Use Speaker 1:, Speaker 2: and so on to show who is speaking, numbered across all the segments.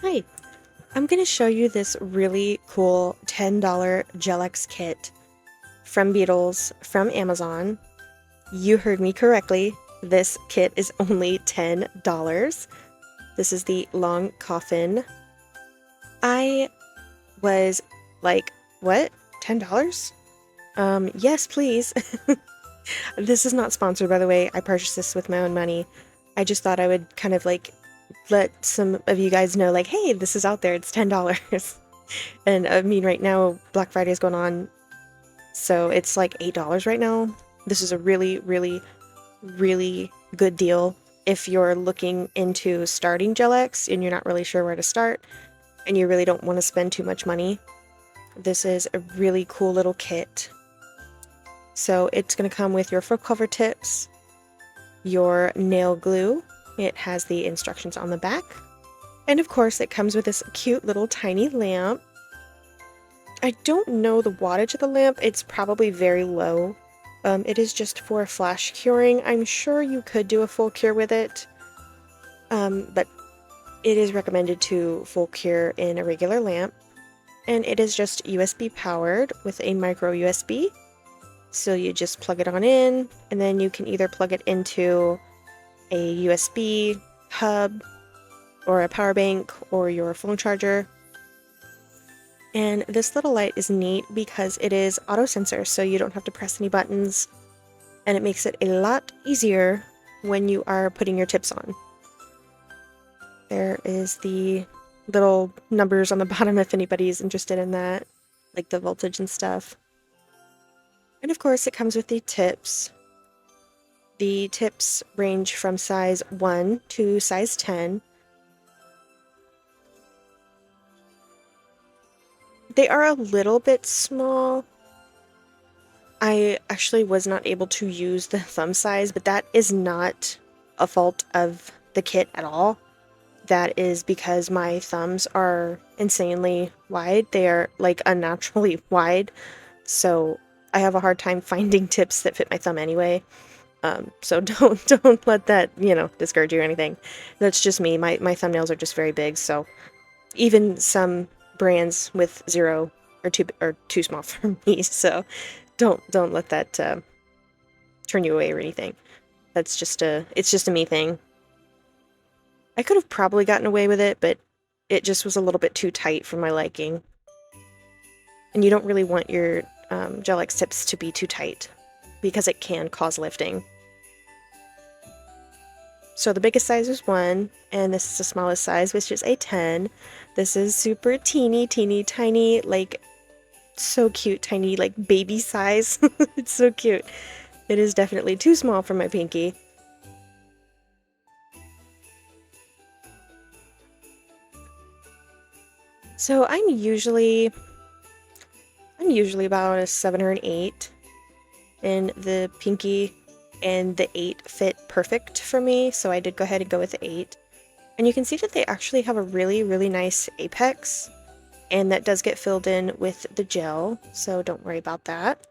Speaker 1: Hi, I'm going to show you this really cool $10 Gel-X kit from Beetles from Amazon. You heard me correctly. This kit is only $10. This is the long coffin. I was like, what? $10? Yes, please. This is not sponsored, by the way. I purchased this with my own money. I just thought I would kind of like let some of you guys know, like, hey, this is out there. It's $10. And I mean, right now, Black Friday is going on, so it's like $8 right now. This is a really, really, really good deal if you're looking into starting Gel-X and you're not really sure where to start and you really don't want to spend too much money. This is a really cool little kit. So it's going to come with your full cover tips, your nail glue. It has the instructions on the back. And of course, it comes with this cute little tiny lamp. I don't know the wattage of the lamp. It's probably very low. It is just for flash curing. I'm sure you could do a full cure with it, but it is recommended to full cure in a regular lamp. And it is just USB powered with a micro USB. So you just plug it on in, and then you can either plug it into a USB hub or a power bank or your phone charger. And this little light is neat because it is auto sensor, so you don't have to press any buttons, and it makes it a lot easier when you are putting your tips on. There is the little numbers on the bottom if anybody's interested in that, like the voltage and stuff. And of course, it comes with the tips. The tips range from size 1 to size 10. They are a little bit small. I actually was not able to use the thumb size, but that is not a fault of the kit at all. That is because my thumbs are insanely wide. They are like unnaturally wide. So I have a hard time finding tips that fit my thumb anyway. So don't let that, discourage you or anything. That's just me. My thumbnails are just very big, so even some brands with zero are too small for me. So don't let that turn you away or anything. It's just a me thing. I could have probably gotten away with it, but it just was a little bit too tight for my liking. And you don't really want your Gel-X tips to be too tight because it can cause lifting. So the biggest size is 1, and this is the smallest size, which is a 10. This is super teeny, tiny, like so cute, tiny, like baby size. It's so cute. It is definitely too small for my pinky. So I'm usually about a 7 or an 8 in the pinky, and the 8 fit perfect for me, so I did go ahead and go with the 8. And you can see that they actually have a really, really nice apex, and that does get filled in with the gel, so don't worry about that.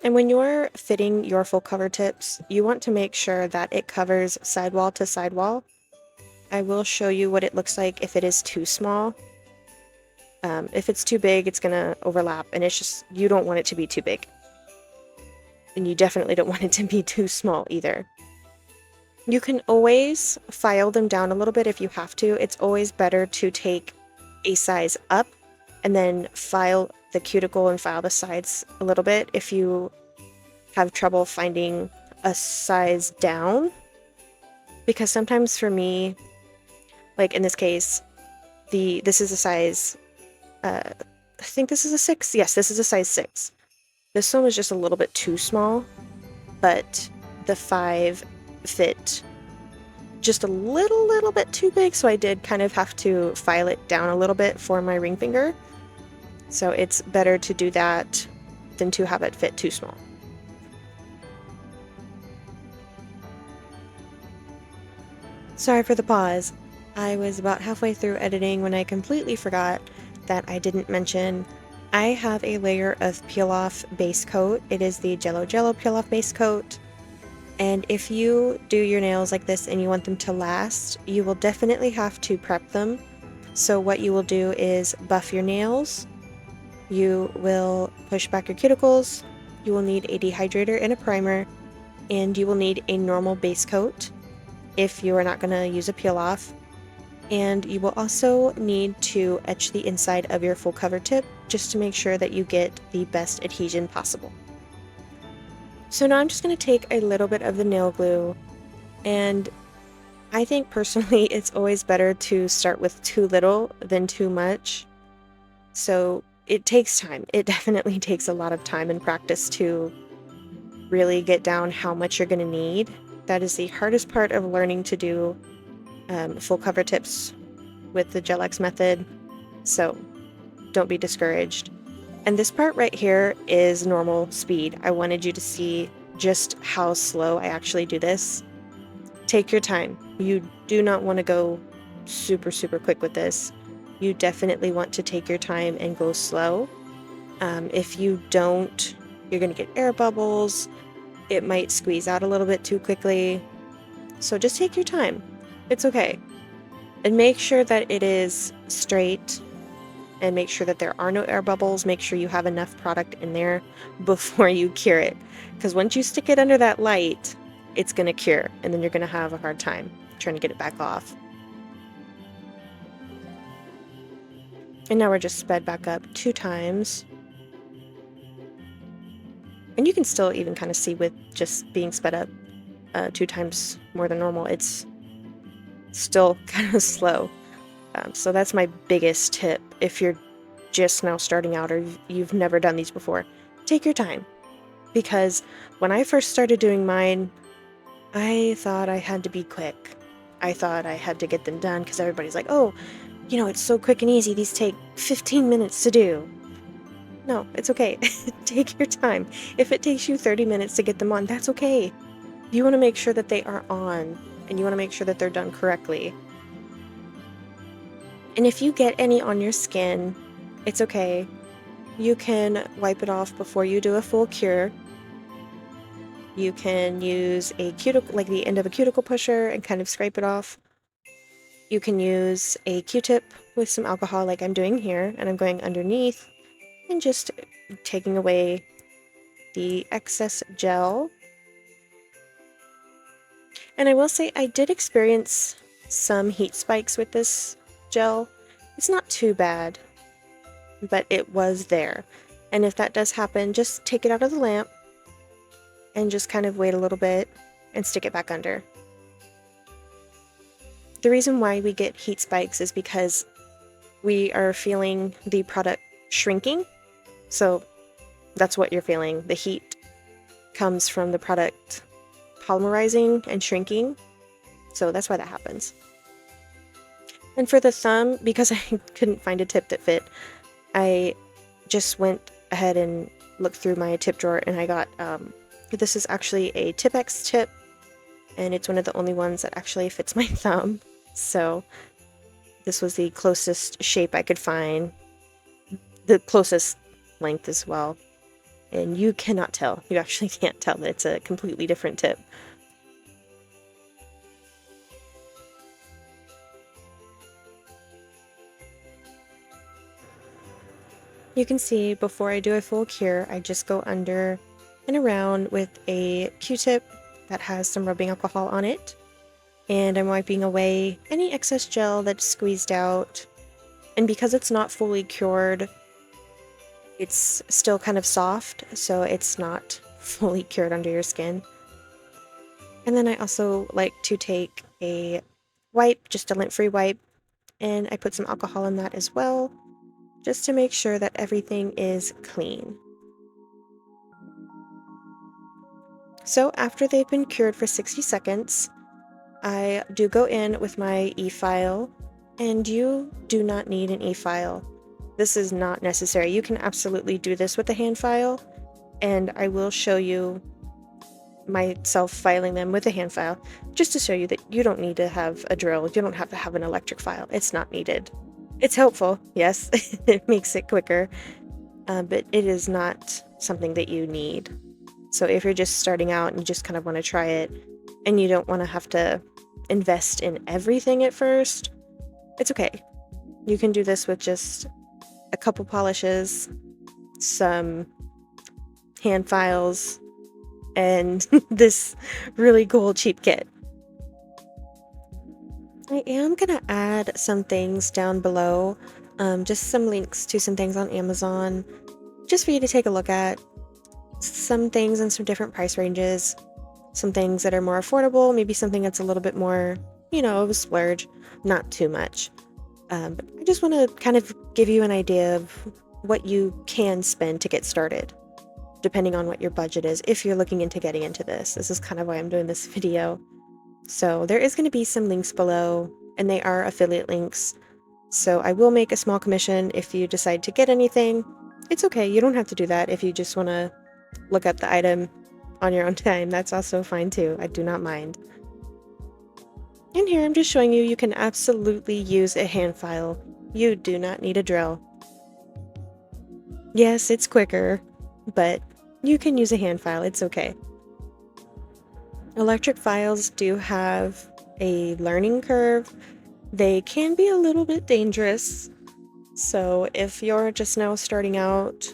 Speaker 1: And when you're fitting your full cover tips, you want to make sure that it covers sidewall to sidewall. I will show you what it looks like if it is too small. If it's too big, it's going to overlap, and it's just, you don't want it to be too big. And you definitely don't want it to be too small either. You can always file them down a little bit if you have to. It's always better to take a size up and then file the cuticle and file the sides a little bit if you have trouble finding a size down. Because sometimes for me, like in this case, this is a size, I think this is a 6. Yes, this is a size 6. This one was just a little bit too small, but the 5 fit just a little bit too big, so I did kind of have to file it down a little bit for my ring finger. So it's better to do that than to have it fit too small. Sorry for the pause. I was about halfway through editing when I completely forgot that I didn't mention I have a layer of peel-off base coat. It is the Jello Jello peel-off base coat. And if you do your nails like this and you want them to last, you will definitely have to prep them. So what you will do is buff your nails, you will push back your cuticles, you will need a dehydrator and a primer, and you will need a normal base coat if you are not going to use a peel off. And you will also need to etch the inside of your full cover tip just to make sure that you get the best adhesion possible. So now I'm just going to take a little bit of the nail glue, and I think personally it's always better to start with too little than too much. So it takes time. It definitely takes a lot of time and practice to really get down how much you're going to need. That is the hardest part of learning to do full cover tips with the Gel-X method, so don't be discouraged. And this part right here is normal speed. I wanted you to see just how slow I actually do this. Take your time. You do not want to go super quick with this. You definitely want to take your time and go slow. If you don't, you're going to get air bubbles. It might squeeze out a little bit too quickly. So just take your time. It's okay. And make sure that it is straight, and make sure that there are no air bubbles. Make sure you have enough product in there before you cure it. Because once you stick it under that light, it's going to cure, and then you're going to have a hard time trying to get it back off. And now we're just sped back up 2 times. And you can still even kind of see with just being sped up 2 times more than normal, it's still kind of slow. So that's my biggest tip if you're just now starting out or you've never done these before. Take your time. Because when I first started doing mine, I thought I had to be quick. I thought I had to get them done because everybody's like, oh, you know, it's so quick and easy. These take 15 minutes to do. No, it's okay. Take your time. If it takes you 30 minutes to get them on, that's okay. You want to make sure that they are on, and you want to make sure that they're done correctly. And if you get any on your skin, it's okay. You can wipe it off before you do a full cure. You can use a cuticle, like the end of a cuticle pusher, and kind of scrape it off. You can use a Q-tip with some alcohol like I'm doing here, and I'm going underneath and just taking away the excess gel. And I will say I did experience some heat spikes with this gel. It's not too bad, but it was there. And if that does happen, just take it out of the lamp and just kind of wait a little bit and stick it back under. The reason why we get heat spikes is because we are feeling the product shrinking. So that's what you're feeling. The heat comes from the product polymerizing and shrinking. So that's why that happens. And for the thumb, because I couldn't find a tip that fit, I just went ahead and looked through my tip drawer, and I got, this is actually a Tipp-Ex tip, and it's one of the only ones that actually fits my thumb. So this was the closest shape I could find, the closest length as well. And you cannot tell, you actually can't tell that it's a completely different tip. You can see before I do a full cure, I just go under and around with a Q-tip that has some rubbing alcohol on it. And I'm wiping away any excess gel that's squeezed out. And because it's not fully cured, it's still kind of soft, so it's not fully cured under your skin. And then I also like to take a wipe, just a lint-free wipe, and I put some alcohol in that as well, just to make sure that everything is clean. So after they've been cured for 60 seconds, I do go in with my e-file, and you do not need an e-file. This is not necessary. You can absolutely do this with a hand file, and I will show you myself filing them with a hand file, just to show you that you don't need to have a drill. You don't have to have an electric file. It's not needed. It's helpful, yes. It makes it quicker, but it is not something that you need. So if you're just starting out and you just kind of want to try it and you don't want to have to invest in everything at first, it's okay. You can do this with just a couple polishes, some hand files, and this really cool cheap kit. I am gonna add some things down below, just some links to some things on Amazon, just for you to take a look at. Some things in some different price ranges, some things that are more affordable, maybe something that's a little bit more, of a splurge, not too much. But I just want to kind of give you an idea of what you can spend to get started, depending on what your budget is, if you're looking into getting into this. This is kind of why I'm doing this video. So there is going to be some links below, and they are affiliate links. So I will make a small commission if you decide to get anything. It's okay, you don't have to do that if you just want to look up the item on your own time. That's also fine too. I do not mind. And here I'm just showing you can absolutely use a hand file. You do not need a drill. Yes, it's quicker, but you can use a hand file. It's okay. Electric files do have a learning curve. They can be a little bit dangerous. So if you're just now starting out,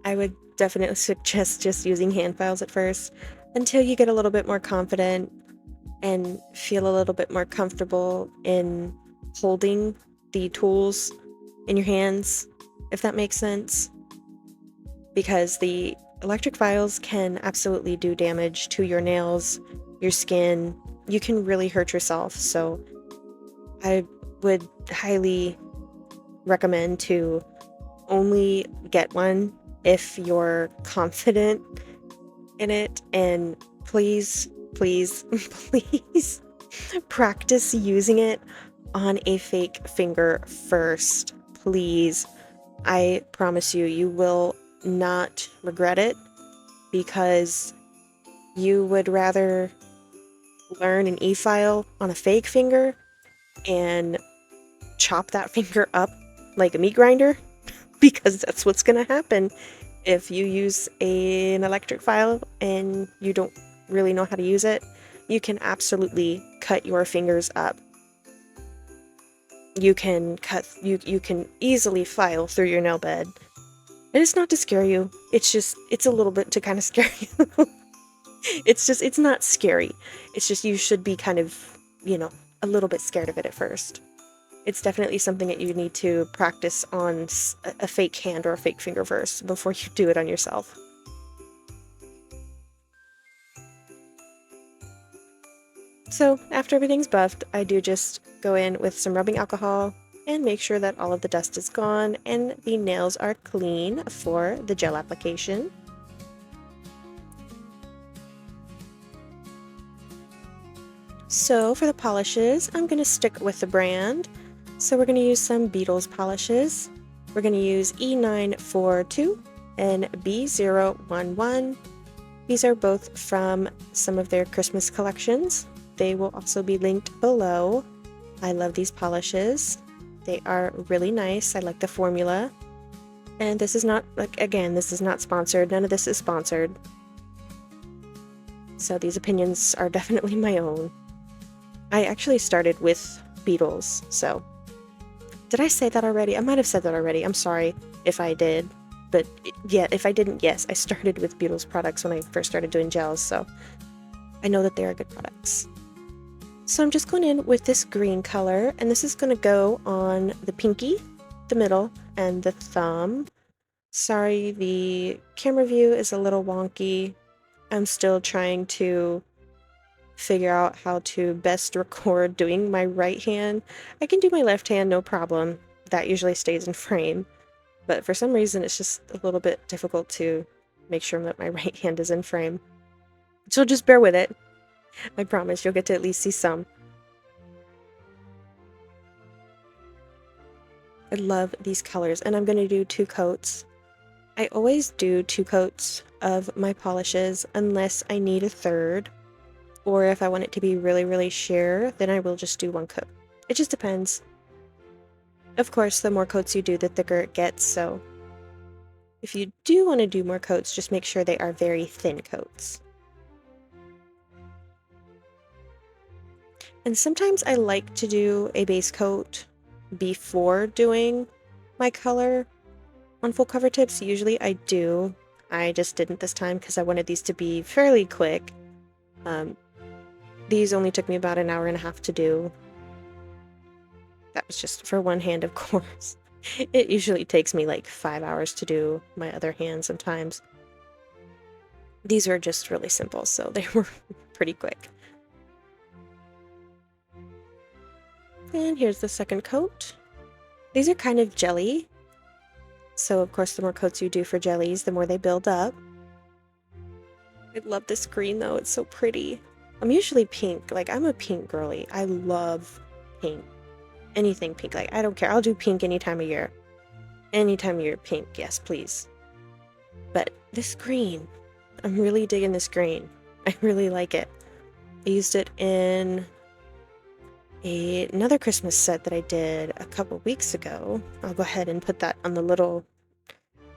Speaker 1: I would definitely suggest just using hand files at first until you get a little bit more confident and feel a little bit more comfortable in holding the tools in your hands, if that makes sense. Because the electric files can absolutely do damage to your nails, your skin. You can really hurt yourself. So I would highly recommend to only get one if you're confident in it, and please please practice using it on a fake finger first. Please, I promise you will not regret it, because you would rather learn an e-file on a fake finger and chop that finger up like a meat grinder, because that's what's going to happen if you use an electric file and you don't really know how to use it. You can absolutely cut your fingers up. You can can easily file through your nail bed. And it's not to scare you. It's a little bit to kind of scare you. It's not scary. It's just you should be kind of, a little bit scared of it at first. It's definitely something that you need to practice on a fake hand or a fake finger first before you do it on yourself. So after everything's buffed, I do just go in with some rubbing alcohol and make sure that all of the dust is gone and the nails are clean for the gel application. So for the polishes, I'm going to stick with the brand. So we're going to use some Beetles polishes. We're going to use E942 and B011. These are both from some of their Christmas collections. They will also be linked below. I love these polishes. They are really nice. I like the formula. And this is not, this is not sponsored. None of this is sponsored. So these opinions are definitely my own. I actually started with Beetles, so did I say that already? I might have said that already. I'm sorry if I did, but yeah, if I didn't, yes, I started with Beetles products when I first started doing gels, so I know that they are good products. So I'm just going in with this green color, and this is going to go on the pinky, the middle, and the thumb. Sorry, the camera view is a little wonky. I'm still trying to figure out how to best record doing my right hand. I can do my left hand, no problem. That usually stays in frame. But for some reason, it's just a little bit difficult to make sure that my right hand is in frame. So just bear with it. I promise you'll get to at least see some. I love these colors, and I'm going to do 2 coats. I always do 2 coats of my polishes unless I need a third. Or if I want it to be really, really sheer, then I will just do 1 coat. It just depends. Of course, the more coats you do, the thicker it gets, so If you do want to do more coats, just make sure they are very thin coats. And sometimes I like to do a base coat before doing my color on full cover tips. Usually I do. I just didn't this time because I wanted these to be fairly quick. These only took me about an hour and a half to do. That was just for one hand, of course. It usually takes me like 5 hours to do my other hand sometimes. These were just really simple, so they were pretty quick. And here's the second coat. These are kind of jelly. So of course, the more coats you do for jellies, the more they build up. I love this green though, it's so pretty. I'm usually pink, like I'm a pink girly. I love pink. Anything pink, like I don't care. I'll do pink any time of year. Any time of year, pink, yes please. But this green, I'm really digging this green. I really like it. I used it in another Christmas set that I did a couple weeks ago. I'll go ahead and put that on the little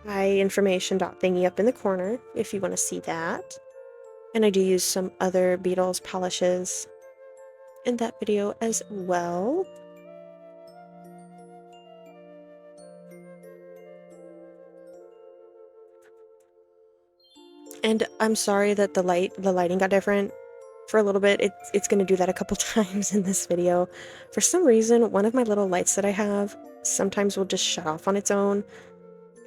Speaker 1: eye information dot thingy up in the corner if you want to see that. And I do use some other Beetles polishes in that video as well. And I'm sorry that the lighting got different for a little bit. It's going to do that a couple times in this video. For some reason, one of my little lights that I have sometimes will just shut off on its own.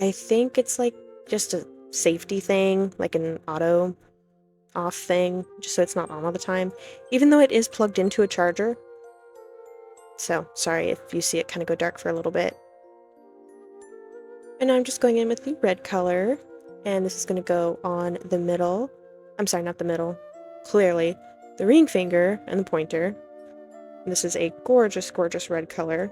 Speaker 1: I think it's like just a safety thing, like an auto off thing, just so it's not on all the time, even though it is plugged into a charger. So sorry if you see it kind of go dark for a little bit. And I'm just going in with the red color, and this is going to go on the middle. I'm sorry, not the middle. Clearly, the ring finger and the pointer. And this is a gorgeous, gorgeous red color.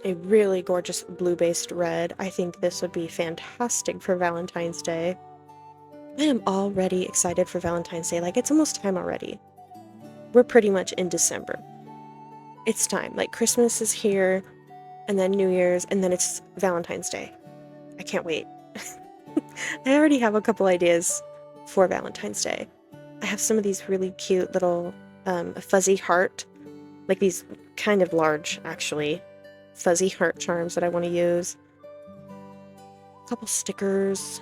Speaker 1: A really gorgeous blue-based red. I think this would be fantastic for Valentine's Day. I am already excited for Valentine's Day. Like, it's almost time already. We're pretty much in December. It's time. Like, Christmas is here, and then New Year's, and then it's Valentine's Day. I can't wait. I already have a couple ideas for Valentine's Day. I have some of these really cute little fuzzy heart, like these kind of large, actually, fuzzy heart charms that I want to use. A couple stickers.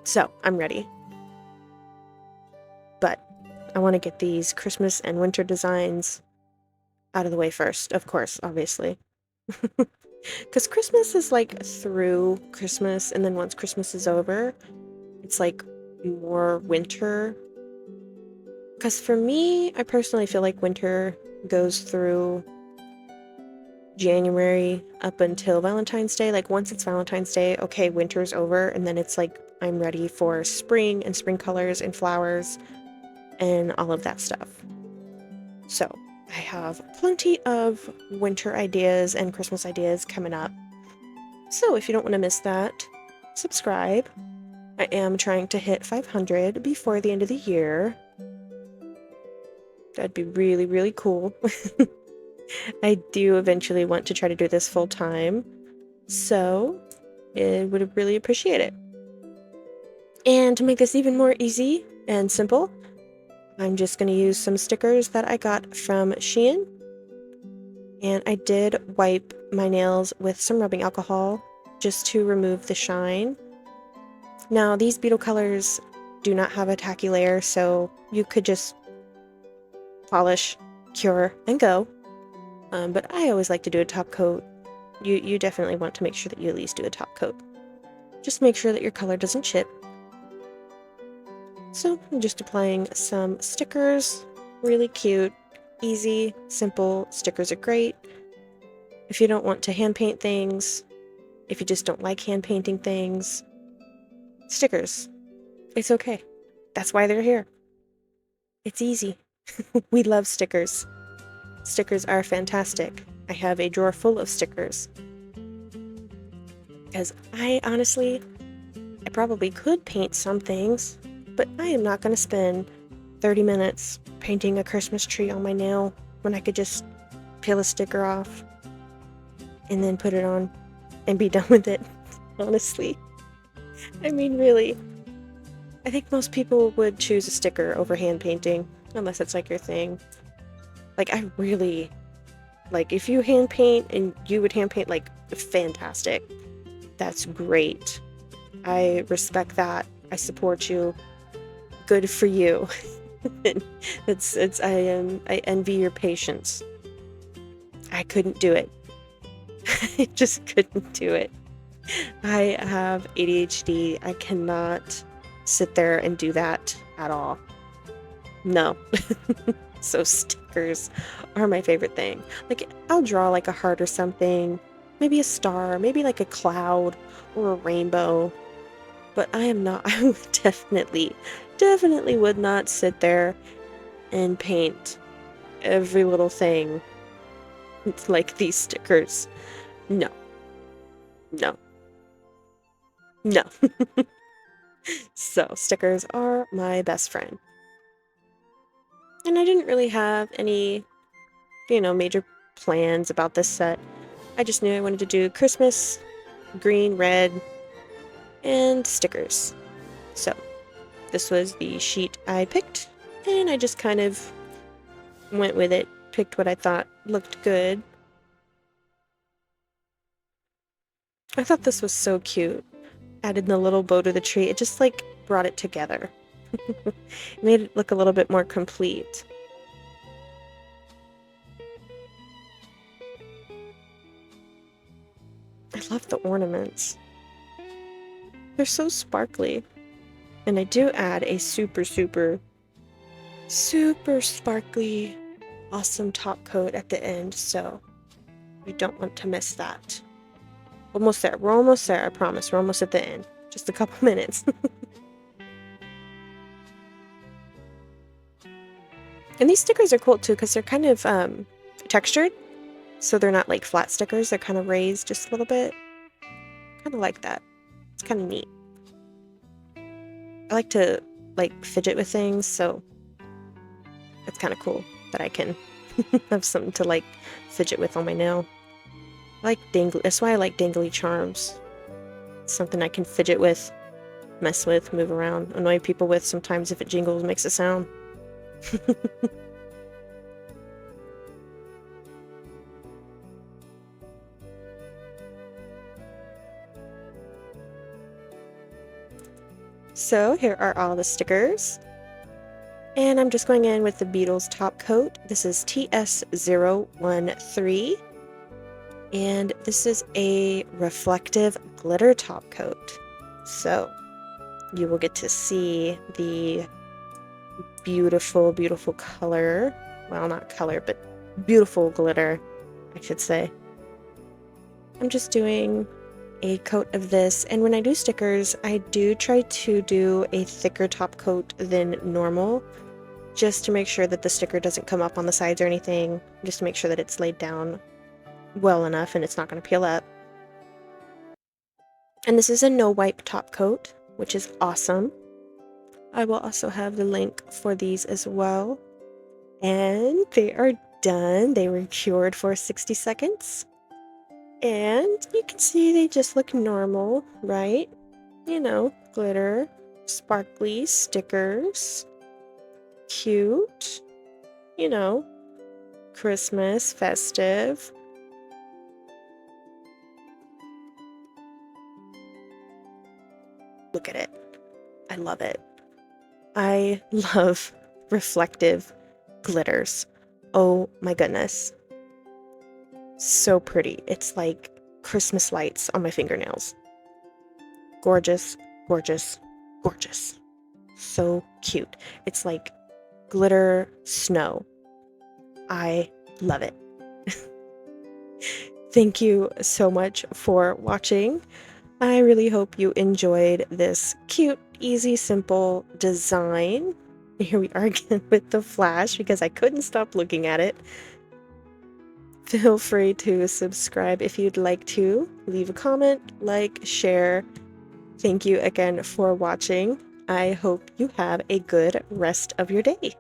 Speaker 1: So, I'm ready. But I want to get these Christmas and winter designs out of the way first, of course, obviously. Because Christmas is like through Christmas, and then once Christmas is over, it's like more winter. Because for me, I personally feel like winter goes through January up until Valentine's Day. Like once it's Valentine's Day, okay, winter's over, and then it's like I'm ready for spring and spring colors and flowers and all of that stuff. So I have plenty of winter ideas and Christmas ideas coming up. So if you don't want to miss that, subscribe. I am trying to hit 500 before the end of the year. That'd be really, really cool. I do eventually want to try to do this full time, so I would really appreciate it. And to make this even more easy and simple, I'm just going to use some stickers that I got from Shein. And I did wipe my nails with some rubbing alcohol just to remove the shine. Now, these beetle colors do not have a tacky layer, so you could just polish, cure, and go. But I always like to do a top coat. You definitely want to make sure that you at least do a top coat. Just make sure that your color doesn't chip. So I'm just applying some stickers. Really cute, easy, simple. Stickers are great. If you don't want to hand paint things, if you just don't like hand painting things, stickers. It's okay. That's why they're here. It's easy. We love stickers. Stickers are fantastic. I have a drawer full of stickers. Because I probably could paint some things, but I am not going to spend 30 minutes painting a Christmas tree on my nail when I could just peel a sticker off. and then put it on and be done with it, honestly. I mean, really. I think most people would choose a sticker over hand painting, unless it's like your thing. Like, I really, like, if you hand paint and you would hand paint, like, fantastic. That's great. I respect that. I support you. Good for you. I envy your patience. I couldn't do it. I just couldn't do it. I have ADHD. I cannot sit there and do that at all. No. So stickers are my favorite thing. Like, I'll draw like a heart or something, maybe a star, maybe like a cloud or a rainbow. But I am not, I would definitely would not sit there and paint every little thing like these stickers. No. No. No. So, stickers are my best friend. And I didn't really have any, major plans about this set. I just knew I wanted to do Christmas, green, red, and stickers. So, this was the sheet I picked, and I just kind of went with it, picked what I thought looked good. I thought this was so cute. Added the little bow to the tree. It just, like, brought it together. It made it look a little bit more complete. I love the ornaments. They're so sparkly. And I do add a super sparkly, awesome top coat at the end, so you don't want to miss that. Almost there. We're almost there, I promise. We're almost at the end. Just a couple minutes. And these stickers are cool too because they're kind of textured. So they're not like flat stickers. They're kind of raised just a little bit. Kind of like that. It's kind of neat. I like to like fidget with things, so it's kind of cool that I can have something to like fidget with on my nail. I like dangly. That's why I like dangly charms. It's something I can fidget with, mess with, move around, annoy people with. Sometimes if it jingles, makes a sound. So here are all the stickers. And I'm just going in with the Beetles top coat. This is TS013. And this is a reflective glitter top coat. So you will get to see the beautiful, beautiful color. Well, not color, but beautiful glitter, I should say. I'm just doing a coat of this, and when I do stickers, I do try to do a thicker top coat than normal, just to make sure that the sticker doesn't come up on the sides or anything, just to make sure that it's laid down well enough and it's not going to peel up. And this is a no wipe top coat, which is awesome. I will also have the link for these as well. And they are done. They were cured for 60 seconds. And you can see they just look normal, right? You know, glitter, sparkly stickers, cute, you know, Christmas, festive. Look at it. I love it. I love reflective glitters. Oh my goodness. So pretty. It's like Christmas lights on my fingernails. Gorgeous, gorgeous, gorgeous. So cute. It's like glitter snow. I love it. Thank you so much for watching. I really hope you enjoyed this cute, easy, simple design. Here we are again with the flash because I couldn't stop looking at it. Feel free to subscribe if you'd like to. Leave a comment, like, share. Thank you again for watching. I hope you have a good rest of your day.